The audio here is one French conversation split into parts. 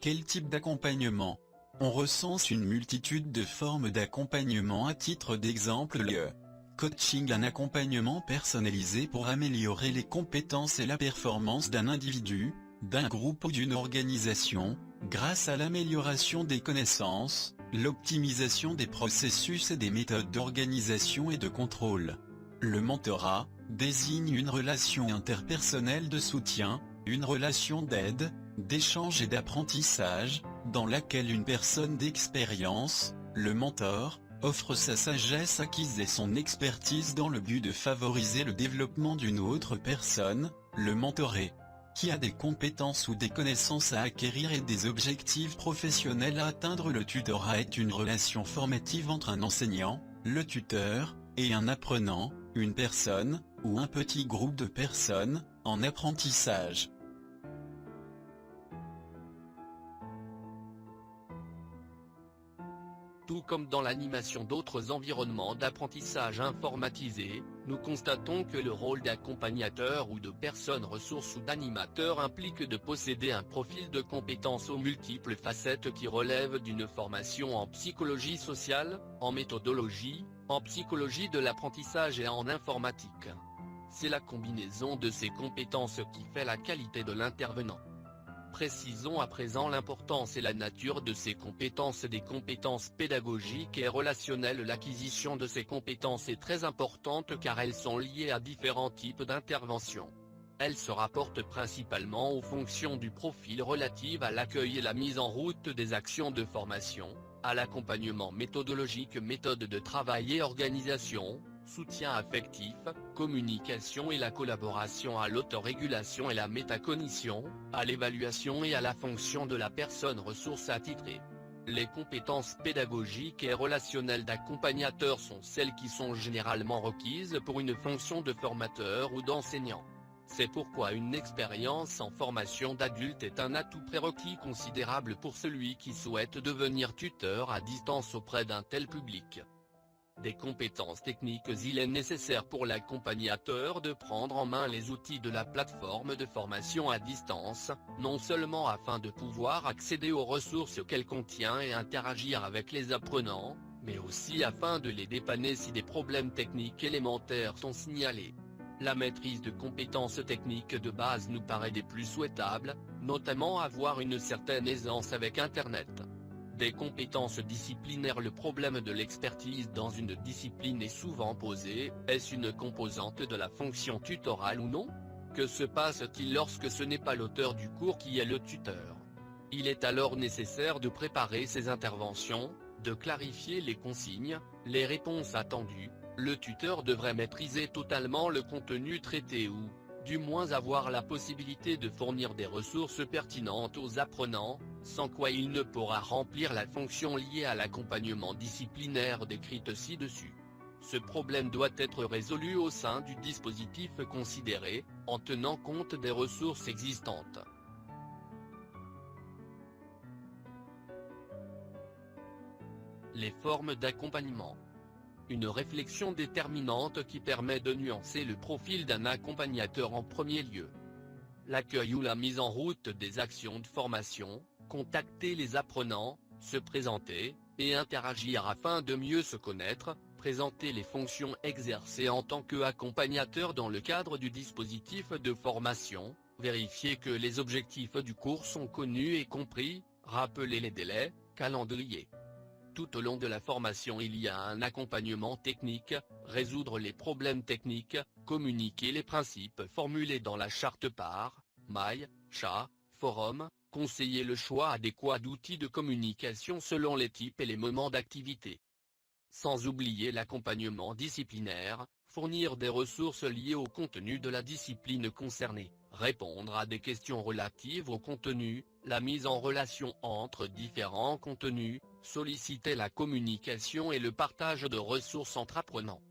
Quel type d'accompagnement? On recense une multitude de formes d'accompagnement. À titre d'exemple, le coaching, un accompagnement personnalisé pour améliorer les compétences et la performance d'un individu, d'un groupe ou d'une organisation, grâce à l'amélioration des connaissances, l'optimisation des processus et des méthodes d'organisation et de contrôle. Le mentorat désigne une relation interpersonnelle de soutien, une relation d'aide, d'échange et d'apprentissage, dans laquelle une personne d'expérience, le mentor, offre sa sagesse acquise et son expertise dans le but de favoriser le développement d'une autre personne, le mentoré, qui a des compétences ou des connaissances à acquérir et des objectifs professionnels à atteindre. Le tutorat est une relation formative entre un enseignant, le tuteur, et un apprenant, une personne, ou un petit groupe de personnes, en apprentissage. Tout comme dans l'animation d'autres environnements d'apprentissage informatisés, nous constatons que le rôle d'accompagnateur ou de personne ressource ou d'animateur implique de posséder un profil de compétences aux multiples facettes qui relèvent d'une formation en psychologie sociale, en méthodologie, en psychologie de l'apprentissage et en informatique. C'est la combinaison de ces compétences qui fait la qualité de l'intervenant. Précisons à présent l'importance et la nature de ces compétences. Des compétences pédagogiques et relationnelles. L'acquisition de ces compétences est très importante car elles sont liées à différents types d'interventions. Elles se rapportent principalement aux fonctions du profil relatives à l'accueil et la mise en route des actions de formation, à l'accompagnement méthodologique, méthode de travail et organisation, soutien affectif, communication et la collaboration, à l'autorégulation et la métacognition, à l'évaluation et à la fonction de la personne ressource attitrée. Les compétences pédagogiques et relationnelles d'accompagnateur sont celles qui sont généralement requises pour une fonction de formateur ou d'enseignant. C'est pourquoi une expérience en formation d'adulte est un atout prérequis considérable pour celui qui souhaite devenir tuteur à distance auprès d'un tel public. Des compétences techniques. Il est nécessaire pour l'accompagnateur de prendre en main les outils de la plateforme de formation à distance, non seulement afin de pouvoir accéder aux ressources qu'elle contient et interagir avec les apprenants, mais aussi afin de les dépanner si des problèmes techniques élémentaires sont signalés. La maîtrise de compétences techniques de base nous paraît des plus souhaitables, notamment avoir une certaine aisance avec Internet. Des compétences disciplinaires. Le problème de l'expertise dans une discipline est souvent posé: est-ce une composante de la fonction tutorale ou non? Que se passe-t-il lorsque ce n'est pas l'auteur du cours qui est le tuteur? Il est alors nécessaire de préparer ces interventions, de clarifier les consignes, les réponses attendues. Le tuteur devrait maîtriser totalement le contenu traité ou, du moins avoir la possibilité de fournir des ressources pertinentes aux apprenants, sans quoi il ne pourra remplir la fonction liée à l'accompagnement disciplinaire décrite ci-dessus. Ce problème doit être résolu au sein du dispositif considéré, en tenant compte des ressources existantes. Les formes d'accompagnement. Une réflexion déterminante qui permet de nuancer le profil d'un accompagnateur. En premier lieu, l'accueil ou la mise en route des actions de formation, contacter les apprenants, se présenter, et interagir afin de mieux se connaître, présenter les fonctions exercées en tant qu'accompagnateur dans le cadre du dispositif de formation, vérifier que les objectifs du cours sont connus et compris, rappeler les délais, calendrier. Tout au long de la formation il y a un accompagnement technique, résoudre les problèmes techniques, communiquer les principes formulés dans la charte par mail, chat, forum, conseiller le choix adéquat d'outils de communication selon les types et les moments d'activité. Sans oublier l'accompagnement disciplinaire, fournir des ressources liées au contenu de la discipline concernée, répondre à des questions relatives au contenu, la mise en relation entre différents contenus, solliciter la communication et le partage de ressources entre apprenants.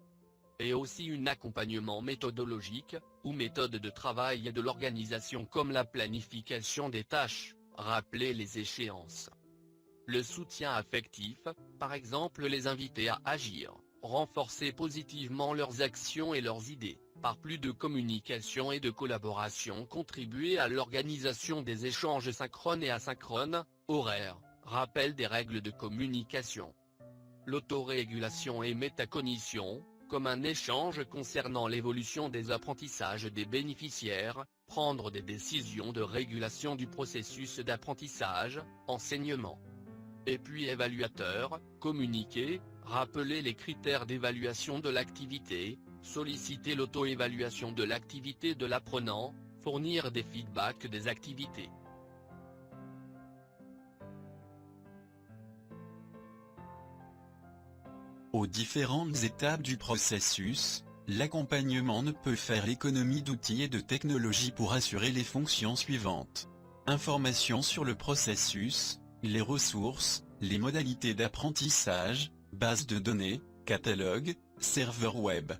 Et aussi un accompagnement méthodologique, ou méthode de travail et de l'organisation comme la planification des tâches, rappeler les échéances. Le soutien affectif, par exemple les inviter à agir, renforcer positivement leurs actions et leurs idées, par plus de communication et de collaboration, contribuer à l'organisation des échanges synchrones et asynchrones, Horaire, rappel des règles de communication. L'autorégulation et métacognition, comme un échange concernant l'évolution des apprentissages des bénéficiaires, prendre des décisions de régulation du processus d'apprentissage, enseignement. Et puis évaluateur, communiquer, rappeler les critères d'évaluation de l'activité, solliciter l'auto-évaluation de l'activité de l'apprenant, fournir des feedbacks des activités. Aux différentes étapes du processus, l'accompagnement ne peut faire économie d'outils et de technologies pour assurer les fonctions suivantes. Information sur le processus, les ressources, les modalités d'apprentissage, base de données, catalogue, serveur web.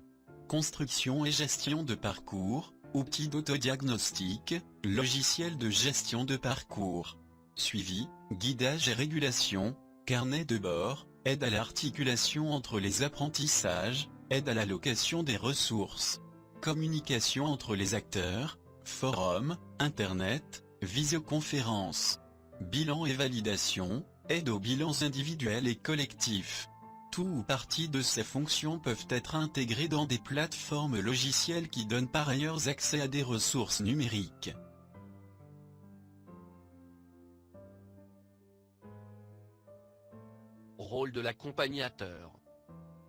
Construction et gestion de parcours, outils d'autodiagnostic, logiciel de gestion de parcours. Suivi, guidage et régulation, carnet de bord, aide à l'articulation entre les apprentissages, aide à l'allocation des ressources. Communication entre les acteurs, forum, internet, visioconférence. Bilan et validation, aide aux bilans individuels et collectifs. Tout ou partie de ces fonctions peuvent être intégrées dans des plateformes logicielles qui donnent par ailleurs accès à des ressources numériques. Rôle de l'accompagnateur.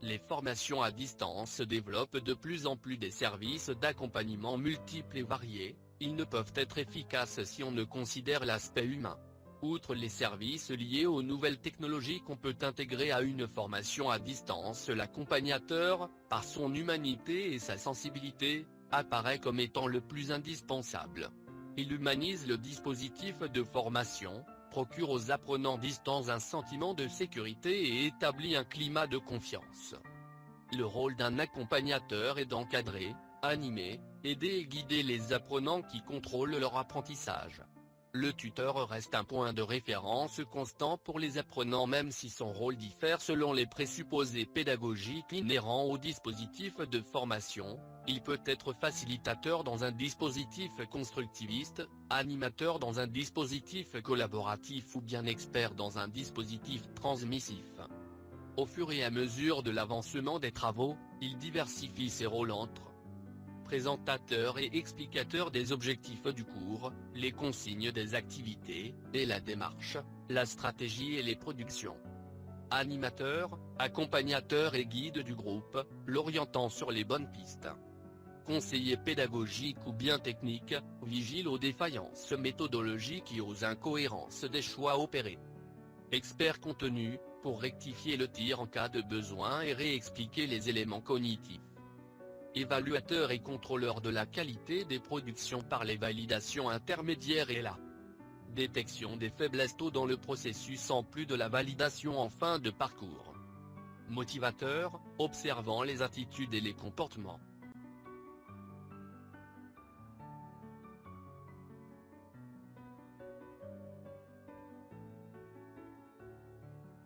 Les formations à distance développent de plus en plus des services d'accompagnement multiples et variés. Ils ne peuvent être efficaces si on ne considère l'aspect humain. Outre les services liés aux nouvelles technologies qu'on peut intégrer à une formation à distance, l'accompagnateur, par son humanité et sa sensibilité, apparaît comme étant le plus indispensable. Il humanise le dispositif de formation, procure aux apprenants distants un sentiment de sécurité et établit un climat de confiance. Le rôle d'un accompagnateur est d'encadrer, animer, aider et guider les apprenants qui contrôlent leur apprentissage. Le tuteur reste un point de référence constant pour les apprenants même si son rôle diffère selon les présupposés pédagogiques inhérents au dispositif de formation. Il peut être facilitateur dans un dispositif constructiviste, animateur dans un dispositif collaboratif ou bien expert dans un dispositif transmissif. Au fur et à mesure de l'avancement des travaux, il diversifie ses rôles entre présentateur et explicateur des objectifs du cours, les consignes des activités, et la démarche, la stratégie et les productions. Animateur, accompagnateur et guide du groupe, l'orientant sur les bonnes pistes. Conseiller pédagogique ou bien technique, vigile aux défaillances méthodologiques et aux incohérences des choix opérés. Expert contenu, pour rectifier le tir en cas de besoin et réexpliquer les éléments cognitifs. Évaluateur et contrôleur de la qualité des productions par les validations intermédiaires et la détection des faiblesses tôt dans le processus en plus de la validation en fin de parcours. Motivateur, observant les attitudes et les comportements.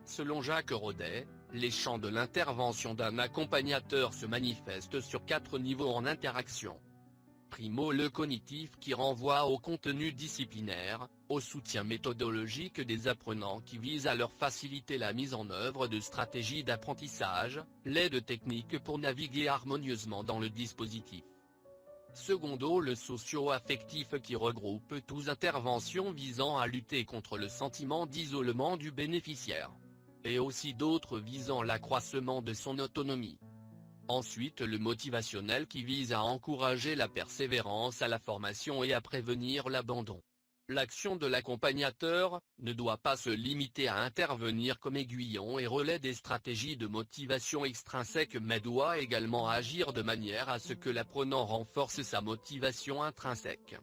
Selon Jacques Rodet, les champs de l'intervention d'un accompagnateur se manifestent sur 4 niveaux en interaction. Primo, le cognitif qui renvoie au contenu disciplinaire, au soutien méthodologique des apprenants qui vise à leur faciliter la mise en œuvre de stratégies d'apprentissage, l'aide technique pour naviguer harmonieusement dans le dispositif. Secondo, le socio-affectif qui regroupe toutes interventions visant à lutter contre le sentiment d'isolement du bénéficiaire. Et aussi d'autres visant l'accroissement de son autonomie. Ensuite le motivationnel qui vise à encourager la persévérance à la formation et à prévenir l'abandon. L'action de l'accompagnateur ne doit pas se limiter à intervenir comme aiguillon et relais des stratégies de motivation extrinsèque mais doit également agir de manière à ce que l'apprenant renforce sa motivation intrinsèque.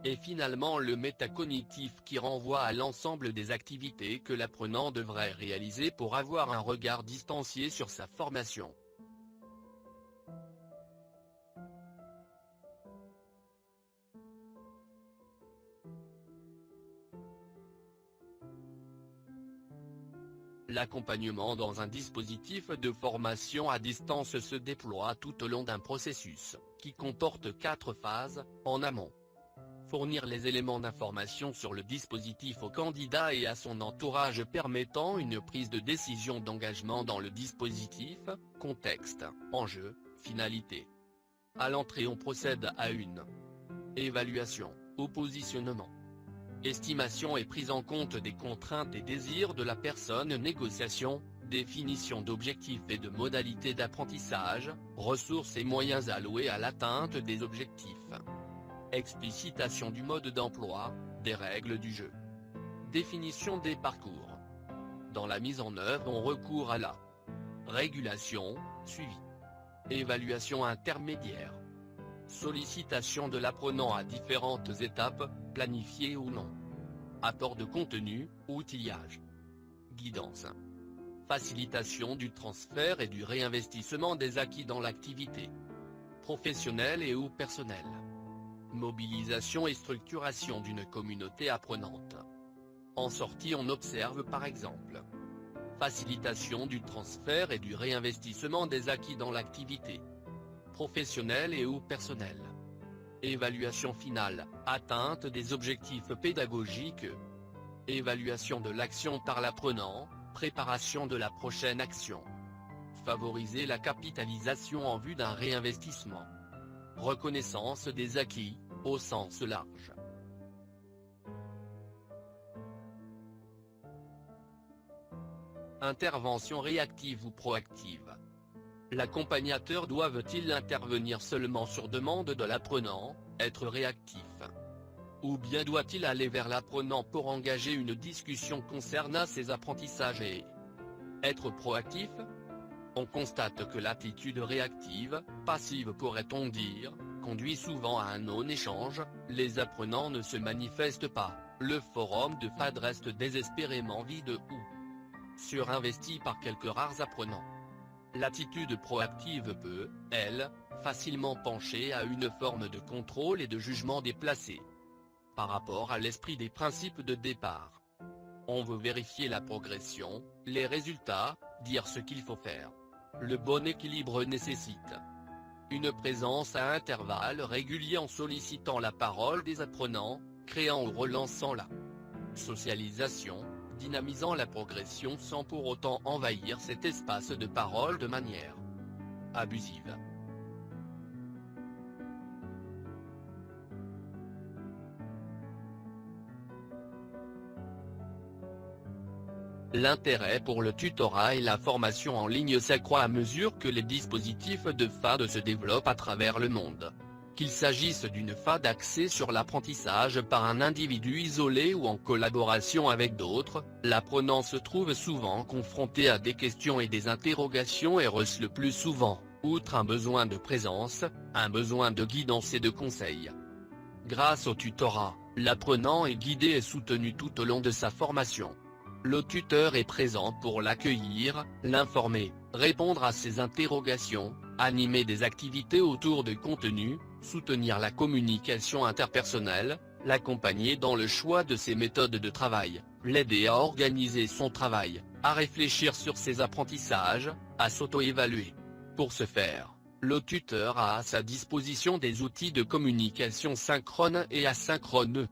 Et finalement le métacognitif qui renvoie à l'ensemble des activités que l'apprenant devrait réaliser pour avoir un regard distancié sur sa formation. L'accompagnement dans un dispositif de formation à distance se déploie tout au long d'un processus, qui comporte 4 phases, en amont. Fournir les éléments d'information sur le dispositif au candidat et à son entourage permettant une prise de décision d'engagement dans le dispositif, contexte, enjeu, finalité. À l'entrée on procède à une évaluation, au positionnement. Estimation et prise en compte des contraintes et désirs de la personne, négociation, définition d'objectifs et de modalités d'apprentissage, ressources et moyens alloués à l'atteinte des objectifs. Explicitation du mode d'emploi, des règles du jeu. Définition des parcours. Dans la mise en œuvre on recourt à la régulation, suivi. Évaluation intermédiaire. Sollicitation de l'apprenant à différentes étapes, planifiées ou non. Apport de contenu, outillage. Guidance. Facilitation du transfert et du réinvestissement des acquis dans l'activité professionnelle et ou personnelle. Mobilisation et structuration d'une communauté apprenante. En sortie on observe par exemple facilitation du transfert et du réinvestissement des acquis dans l'activité professionnelle et ou personnelle. Évaluation finale, atteinte des objectifs pédagogiques. Évaluation de l'action par l'apprenant, préparation de la prochaine action. Favoriser la capitalisation en vue d'un réinvestissement. Reconnaissance des acquis, au sens large. Intervention réactive ou proactive. L'accompagnateur doit-il intervenir seulement sur demande de l'apprenant, être réactif? Ou bien doit-il aller vers l'apprenant pour engager une discussion concernant ses apprentissages et être proactif? On constate que l'attitude réactive, passive pourrait-on dire, conduit souvent à un non-échange, les apprenants ne se manifestent pas, le forum de FAD reste désespérément vide ou surinvesti par quelques rares apprenants. L'attitude proactive peut, elle, facilement pencher à une forme de contrôle et de jugement déplacé par rapport à l'esprit des principes de départ. On veut vérifier la progression, les résultats, dire ce qu'il faut faire. Le bon équilibre nécessite une présence à intervalles réguliers en sollicitant la parole des apprenants, créant ou relançant la socialisation, dynamisant la progression sans pour autant envahir cet espace de parole de manière abusive. L'intérêt pour le tutorat et la formation en ligne s'accroît à mesure que les dispositifs de FAD se développent à travers le monde. Qu'il s'agisse d'une FAD axée sur l'apprentissage par un individu isolé ou en collaboration avec d'autres, l'apprenant se trouve souvent confronté à des questions et des interrogations et ressent le plus souvent, outre un besoin de présence, un besoin de guidance et de conseil. Grâce au tutorat, l'apprenant est guidé et soutenu tout au long de sa formation. Le tuteur est présent pour l'accueillir, l'informer, répondre à ses interrogations, animer des activités autour de contenus, soutenir la communication interpersonnelle, l'accompagner dans le choix de ses méthodes de travail, l'aider à organiser son travail, à réfléchir sur ses apprentissages, à s'auto-évaluer. Pour ce faire, le tuteur a à sa disposition des outils de communication synchrone et asynchrone.